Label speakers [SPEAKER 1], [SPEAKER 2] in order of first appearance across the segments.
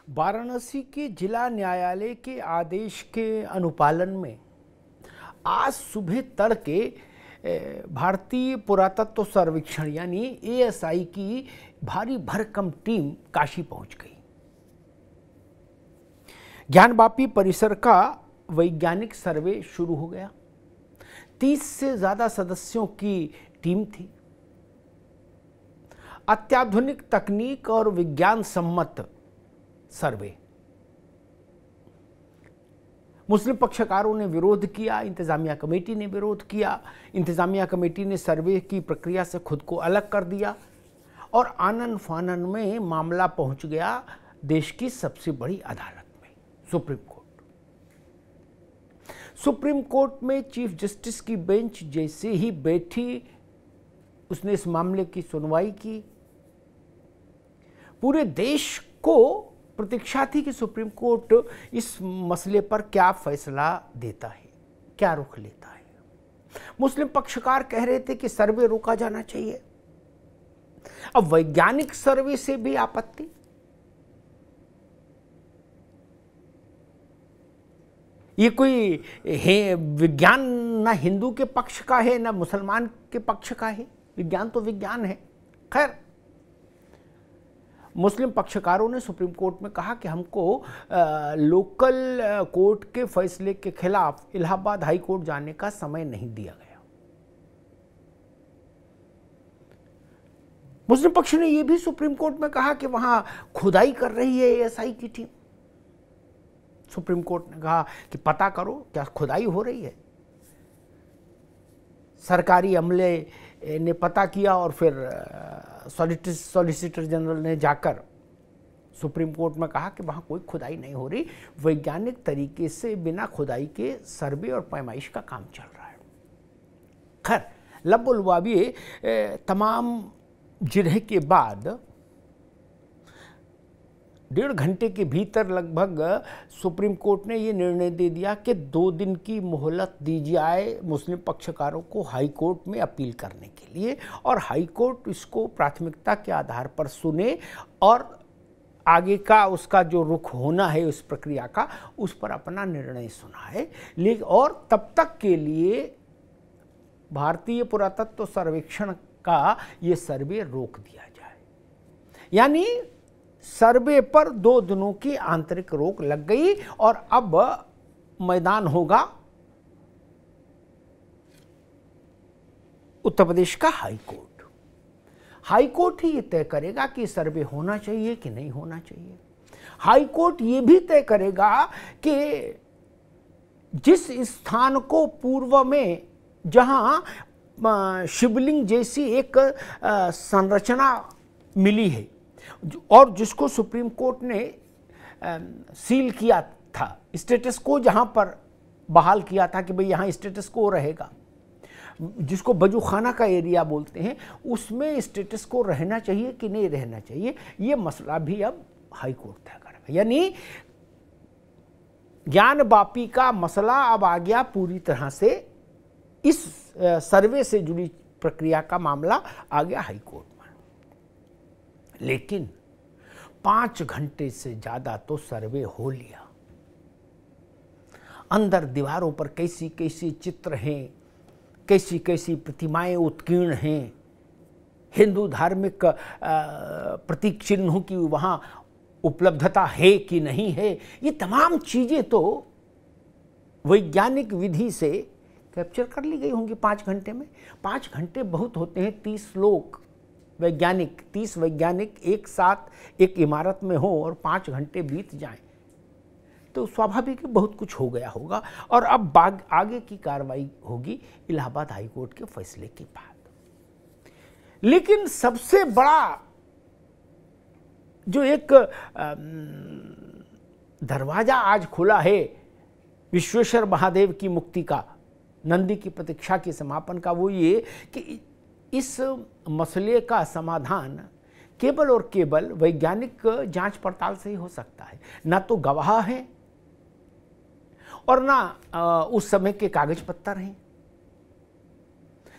[SPEAKER 1] वाराणसी के जिला न्यायालय के आदेश के अनुपालन में आज सुबह तड़के भारतीय पुरातत्व सर्वेक्षण यानी एएसआई की भारी भरकम टीम काशी पहुंच गई। ज्ञानवापी परिसर का वैज्ञानिक सर्वे शुरू हो गया। 30 से ज्यादा सदस्यों की टीम थी। अत्याधुनिक तकनीक और विज्ञान सम्मत सर्वे। मुस्लिम पक्षकारों ने विरोध किया, इंतजामिया कमेटी ने विरोध किया। इंतजामिया कमेटी ने सर्वे की प्रक्रिया से खुद को अलग कर दिया और आनन फानन में मामला पहुंच गया देश की सबसे बड़ी अदालत में, सुप्रीम कोर्ट। सुप्रीम कोर्ट में चीफ जस्टिस की बेंच जैसे ही बैठी, उसने इस मामले की सुनवाई की। पूरे देश को प्रतीक्षा थी कि सुप्रीम कोर्ट इस मसले पर क्या फैसला देता है, क्या रुख लेता है। मुस्लिम पक्षकार कह रहे थे कि सर्वे रोका जाना चाहिए। अब वैज्ञानिक सर्वे से भी आपत्ति। ये कोई है विज्ञान ना हिंदू के पक्ष का है ना मुसलमान के पक्ष का है। विज्ञान तो विज्ञान है। खैर, मुस्लिम पक्षकारों ने सुप्रीम कोर्ट में कहा कि हमको लोकल कोर्ट के फैसले के खिलाफ इलाहाबाद हाई कोर्ट जाने का समय नहीं दिया गया। मुस्लिम पक्ष ने यह भी सुप्रीम कोर्ट में कहा कि वहां खुदाई कर रही है एएसआई की टीम। सुप्रीम कोर्ट ने कहा कि पता करो क्या खुदाई हो रही है। सरकारी अमले ने पता किया और फिर सॉलिसिटर जनरल ने जाकर सुप्रीम कोर्ट में कहा कि वहां कोई खुदाई नहीं हो रही, वैज्ञानिक तरीके से बिना खुदाई के सर्वे और पैमाइश का काम चल रहा है। खैर, लबुलवाबी तमाम जिरह के बाद 1.5 घंटे के भीतर लगभग सुप्रीम कोर्ट ने यह निर्णय दे दिया कि 2 दिन की मोहलत दी जाए मुस्लिम पक्षकारों को हाई कोर्ट में अपील करने के लिए, और हाई कोर्ट इसको प्राथमिकता के आधार पर सुने और आगे का उसका जो रुख होना है उस प्रक्रिया का, उस पर अपना निर्णय सुनाए। लेकिन और तब तक के लिए भारतीय पुरातत्व सर्वेक्षण का ये सर्वे रोक दिया जाए। यानी सर्वे पर 2 दिनों की आंतरिक रोक लग गई और अब मैदान होगा उत्तर प्रदेश का हाई कोर्ट। हाई कोर्ट ही ये तय करेगा कि सर्वे होना चाहिए कि नहीं होना चाहिए। हाई कोर्ट ये भी तय करेगा कि जिस स्थान को पूर्व में जहां शिवलिंग जैसी एक संरचना मिली है और जिसको सुप्रीम कोर्ट ने सील किया था, स्टेटस को जहां पर बहाल किया था कि भाई यहां स्टेटस को रहेगा, जिसको बजूखाना का एरिया बोलते हैं, उसमें स्टेटस को रहना चाहिए कि नहीं रहना चाहिए, ये मसला भी अब हाई कोर्ट तय करेगा। यानी ज्ञानवापी का मसला अब आ गया पूरी तरह से, इस सर्वे से जुड़ी प्रक्रिया का मामला आ गया हाई कोर्ट में। लेकिन 5 घंटे से ज्यादा तो सर्वे हो लिया। अंदर दीवारों पर कैसी कैसी चित्र हैं, कैसी कैसी प्रतिमाएं उत्कीर्ण हैं, हिंदू धार्मिक प्रतीक चिन्हों की वहां उपलब्धता है कि नहीं है, ये तमाम चीजें तो वैज्ञानिक विधि से कैप्चर कर ली गई होंगी 5 घंटे में। 5 घंटे बहुत होते हैं। 30 लोग वैज्ञानिक, 30 वैज्ञानिक एक साथ एक इमारत में हो और 5 घंटे बीत जाएं तो स्वाभाविक बहुत कुछ हो गया होगा। और अब आगे की कार्रवाई होगी इलाहाबाद हाई कोर्ट के फैसले के बाद। लेकिन सबसे बड़ा जो एक दरवाजा आज खुला है विश्वेश्वर महादेव की मुक्ति का, नंदी की प्रतीक्षा के समापन का, वो ये कि इस मसले का समाधान केवल और केवल वैज्ञानिक जांच पड़ताल से ही हो सकता है। ना तो गवाह हैं और ना उस समय के कागज पत्तर हैं।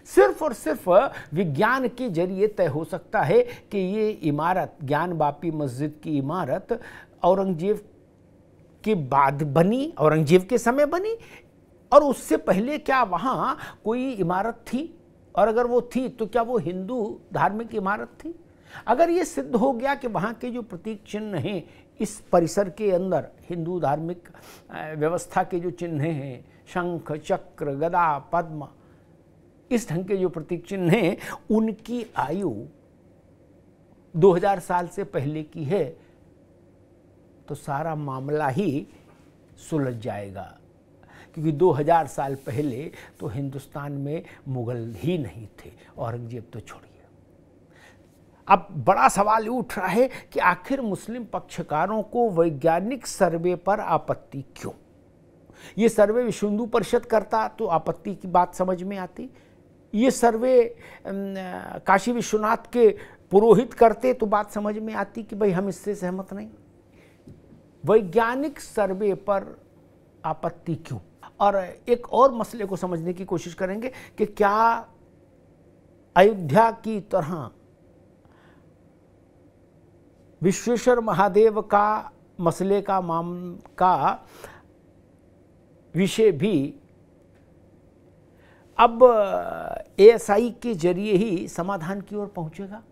[SPEAKER 1] सिर्फ और सिर्फ विज्ञान के जरिए तय हो सकता है कि ये इमारत, ज्ञानवापी मस्जिद की इमारत औरंगजेब के बाद बनी, औरंगजेब के समय बनी, और उससे पहले क्या वहाँ कोई इमारत थी? और अगर वो थी तो क्या वो हिंदू धार्मिक इमारत थी? अगर ये सिद्ध हो गया कि वहाँ के जो प्रतीक चिन्ह हैं इस परिसर के अंदर हिंदू धार्मिक व्यवस्था के जो चिन्ह हैं, शंख, चक्र, गदा, पद्म, इस ढंग के जो प्रतीक चिन्ह हैं, उनकी आयु 2000 साल से पहले की है, तो सारा मामला ही सुलझ जाएगा। क्योंकि 2000 साल पहले तो हिंदुस्तान में मुगल ही नहीं थे, औरंगजेब तो छोड़िए। अब बड़ा सवाल उठ रहा है कि आखिर मुस्लिम पक्षकारों को वैज्ञानिक सर्वे पर आपत्ति क्यों? ये सर्वे विश्व हिंदू परिषद करता तो आपत्ति की बात समझ में आती, ये सर्वे काशी विश्वनाथ के पुरोहित करते तो बात समझ में आती कि भाई हम इससे सहमत नहीं। वैज्ञानिक सर्वे पर आपत्ति क्यों? और एक और मसले को समझने की कोशिश करेंगे कि क्या अयोध्या की तरह विश्वेश्वर महादेव का मसले का विषय भी अब ASI के जरिए ही समाधान की ओर पहुंचेगा।